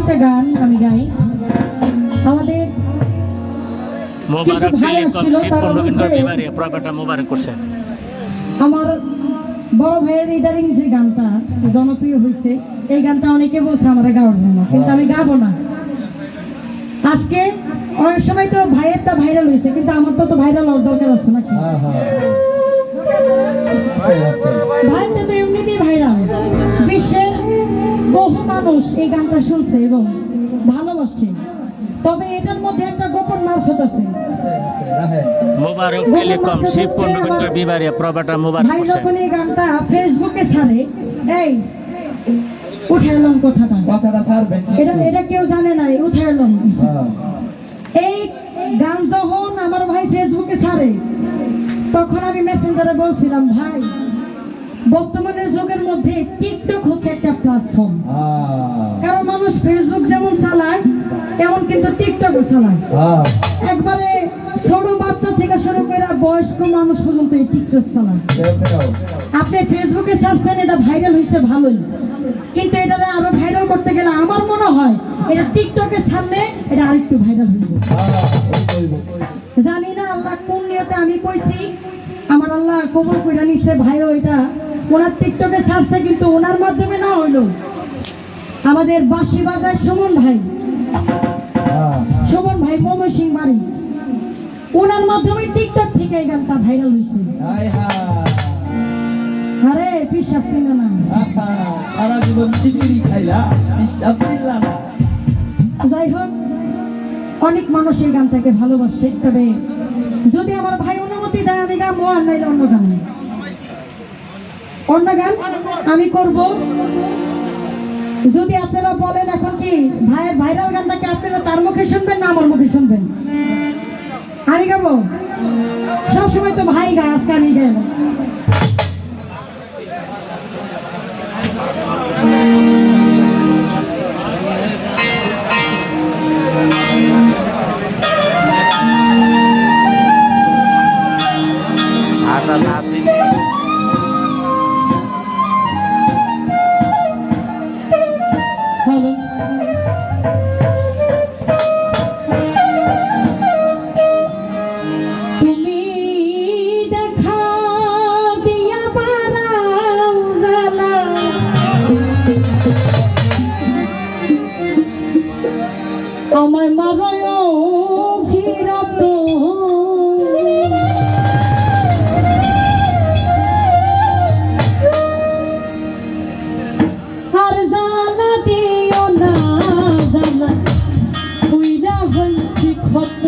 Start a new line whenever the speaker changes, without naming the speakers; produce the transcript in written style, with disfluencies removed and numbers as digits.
একটা গান আমি গাই। আমাদের কিছু ভাই আসছিল, তারা বলছে আমার বড় ভাইয়ের ইদারিং যে গানটা জনপ্রিয় হয়েছে, এই গানটা অনেকে বলছে আমার গাওয়ার জন্য, কিন্তু আমি গাবো না আজকে। অনেক সময় তো ভাইয়েরটা ভাইরাল হয়েছে, কিন্তু আমার তো ভাইরাল হওয়ার দরকার আছে নাকি? ভাইটা তো এমনিতেই ভাইরাল, বিশ্বের বহু মানুষ এই গানটা শুনছে এবং ভালোবাসছে। তবে এটার মধ্যে একটা গোপন মারফত আছে। ভাই যখন এই গানটা ফেসবুকে ছাড়ে, এই উঠাইলাম কথাটা ছাড়বেন, এটা কেউ জানে না, উঠাইলাম। এই গান যখন আমার ভাই ফেসবুকে ছাড়ে, তখন আমি মেসেঞ্জারে বলছিলাম, ভাই বর্তমানের যুগের মধ্যে টিকটক হচ্ছে একটা প্ল্যাটফর্ম। কারণ মানুষ ফেসবুক যেমন চালায়, তেমন কিন্তু টিকটকও চালায়। একবারে ছোট বাচ্চা থেকে শুরু করে বয়স্ক মানুষ পর্যন্ত এই টিকটক চালায়। আপনি ফেসবুকে ছাড়ছেন, এটা ভাইরাল হয়েছে ভালোই, কিন্তু এটা আরো ভাইরাল করতে গেলে আমার মনে হয় এটা টিকটকে ছাড়লে এটা আরেকটু ভাইরাল হইব। জানি না আল্লাহ কোন নিয়তে আমি কইছি, আমার আল্লাহ কবুল কইরা নিছে। ভাইও এটা ওনার টিকটকে ছাড়ছে, কিন্তু ওনার মাধ্যমে না হইলো। আমাদের বাঁশি বাজায় সুমন ভাই ময়মনসিংহ বাড়ি, ওনার মাধ্যমে টিকটক থেকে এই গানটা ভাইরাল হয়েছে। আরে বিশ্বাস ছিল না, সারা জীবন খিচুড়ি খাইলা, বিশ্বাস ছিল না। যাই হোক, অনেক মানুষ এই গানটাকে ভালোবাসছে। তবে যদি আমার ভাই অনুমতি দেয় আমি গাবো, আর নাইলে অন্য গান আমি করব। যদি আপনারা বলেন এখন কি ভাইয়ের ভাইরাল গানটাকে আপনারা তার মুখে শুনবেন না আমার মুখে শুনবেন? আমি গাবো, সবসময় তো ভাই গায়, আজকে আমি গাই। আমায় মারায় ফিরত আর জানা দিও না, জানা কইরা হইছি ক্ষত।